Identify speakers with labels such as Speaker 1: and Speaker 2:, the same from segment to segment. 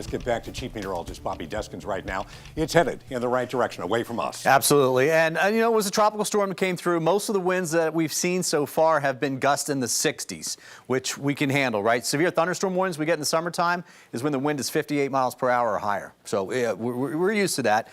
Speaker 1: Let's get back to Chief Meteorologist Bobby Deskins right now. It's headed in the right direction, away from us.
Speaker 2: Absolutely. And you know, it was a tropical storm that came through. Most of the winds that we've seen so far have been gusts in the 60s, which we can handle, right? Severe thunderstorm warnings we get in the summertime is when the wind is 58 miles per hour or higher. So yeah, we're used to that.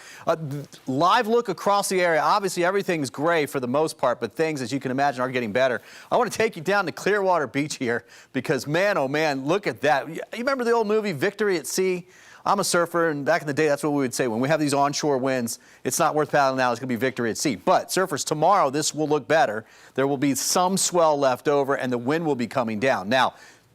Speaker 2: Live look across the area. Obviously, everything's gray for the most part, but things, as you can imagine, are getting better. I want to take you down to Clearwater Beach here because, man, oh, man, look at that. You remember the old movie Victory at Sea? I'm a surfer, and back in the day, that's what we would say. When we have these onshore winds, it's not worth paddling now. It's going to be victory at sea. But surfers, tomorrow, this will look better. There will be some swell left over, and the wind will be coming down. Now,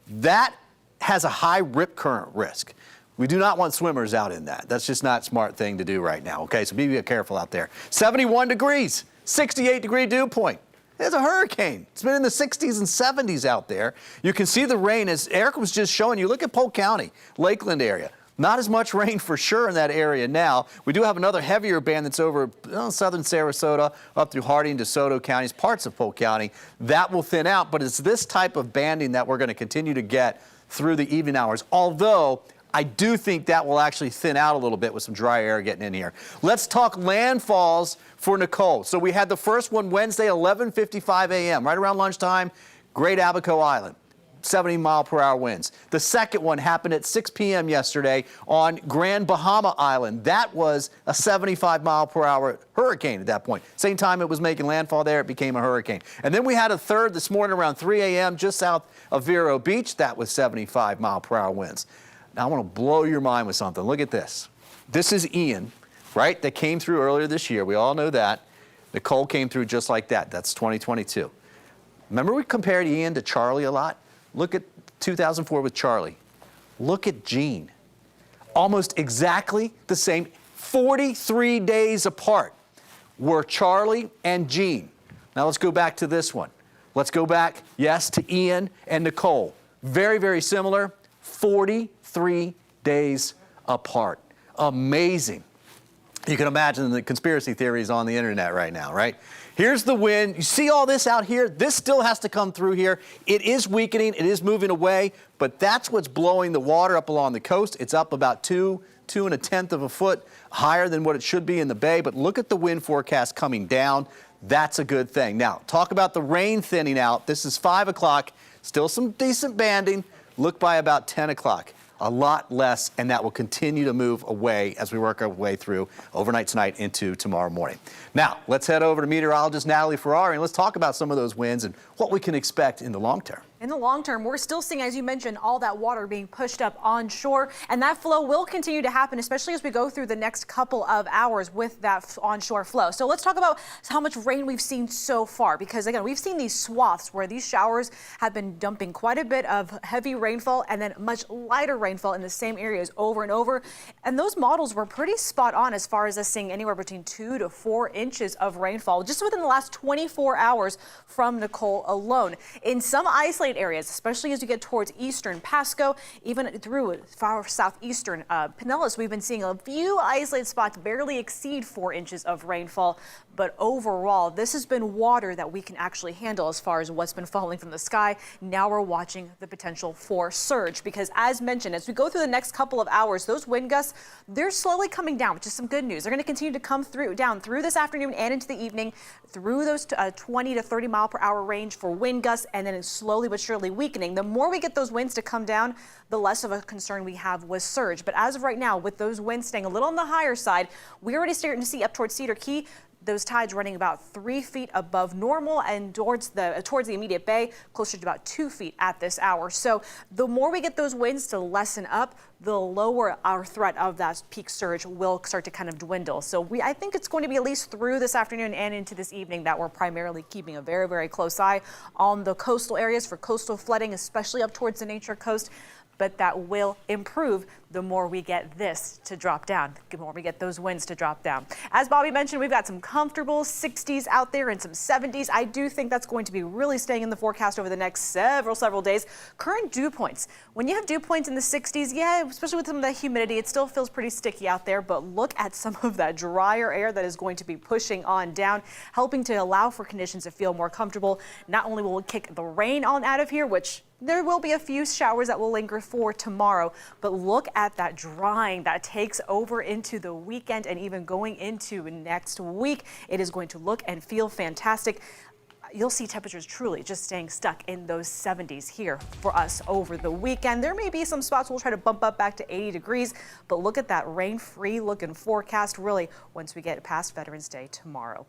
Speaker 2: that has a high rip current risk. We do not want swimmers out in that. That's just not a smart thing to do right now, okay? So be careful out there. 71 degrees, 68-degree dew point. There's a hurricane. It's been in the 60s and 70s out there. You can see the rain, as Eric was just showing you. Look at Polk County, Lakeland area. Not as much rain for sure in that area now. We do have another heavier band that's over southern Sarasota, up through Harding, DeSoto counties, parts of Polk County. That will thin out, but it's this type of banding that we're going to continue to get through the evening hours, although I do think that will actually thin out a little bit with some dry air getting in here. Let's talk landfalls for Nicole. So we had the first one Wednesday, 11:55 a.m., right around lunchtime, Great Abaco Island. 70-mile-per-hour winds. The second one happened at 6 p.m. yesterday on Grand Bahama Island. That was a 75-mile-per-hour hurricane at that point. Same time it was making landfall there, it became a hurricane. And then we had a third this morning around 3 a.m. just south of Vero Beach. That was 75-mile-per-hour winds. Now I want to blow your mind with something. Look at this. This is Ian, right, that came through earlier this year. We all know that. Nicole came through just like that. That's 2022. Remember we compared Ian to Charlie a lot? Look at 2004 with Charlie. Look at Gene. Almost exactly the same. 43 days apart were Charlie and Gene. Now let's go back to this one. Let's go back, yes, to Ian and Nicole. Very, very similar. 43 days apart. Amazing. You can imagine the conspiracy theories on the internet right now, right? Here's the wind. You see all this out here? This still has to come through here. It is weakening. It is moving away, but that's what's blowing the water up along the coast. It's up about 2.1 of a foot higher than what it should be in the bay, but look at the wind forecast coming down. That's a good thing. Now, talk about the rain thinning out. This is 5 o'clock. Still some decent banding. Look by about 10 o'clock. A lot less, and that will continue to move away as we work our way through overnight tonight into tomorrow morning. Now, let's head over to meteorologist Natalie Ferrari, and let's talk about some of those winds and what we can expect in the long term.
Speaker 3: In the long term, we're still seeing, as you mentioned, all that water being pushed up onshore, and that flow will continue to happen, especially as we go through the next couple of hours with that onshore flow. So let's talk about how much rain we've seen so far, because again, we've seen these swaths where these showers have been dumping quite a bit of heavy rainfall and then much lighter rainfall in the same areas over and over. And those models were pretty spot on as far as us seeing anywhere between 2 to 4 inches of rainfall just within the last 24 hours from Nicole alone. In some isolated areas, especially as you get towards eastern Pasco, even through far southeastern Pinellas, we've been seeing a few isolated spots barely exceed 4 inches of rainfall. But overall, this has been water that we can actually handle as far as what's been falling from the sky. Now we're watching the potential for surge because, as mentioned, as we go through the next couple of hours, those wind gusts, they're slowly coming down, which is some good news. They're going to continue to come down through this afternoon and into the evening, through those 20 to 30 mile per hour range for wind gusts, and then it's slowly but surely weakening. The more we get those winds to come down, the less of a concern we have with surge. But as of right now, with those winds staying a little on the higher side, we're already starting to see up towards Cedar Key, those tides running about 3 feet above normal, and towards the immediate bay, closer to about 2 feet at this hour. So the more we get those winds to lessen up, the lower our threat of that peak surge will start to kind of dwindle. So I think it's going to be at least through this afternoon and into this evening that we're primarily keeping a very, very close eye on the coastal areas for coastal flooding, especially up towards the Nature Coast. But that will improve the more we get this to drop down, the more we get those winds to drop down. As Bobby mentioned, we've got some comfortable 60s out there and some 70s. I do think that's going to be really staying in the forecast over the next several days. Current dew points. When you have dew points in the 60s, yeah, especially with some of the humidity, it still feels pretty sticky out there, but look at some of that drier air that is going to be pushing on down, helping to allow for conditions to feel more comfortable. Not only will it kick the rain on out of here, which There will be a few showers that will linger for tomorrow, but look at that drying that takes over into the weekend and even going into next week. It is going to look and feel fantastic. You'll see temperatures truly just staying stuck in those 70s here for us over the weekend. There may be some spots we'll try to bump up back to 80 degrees, but look at that rain-free looking forecast really once we get past Veterans Day tomorrow.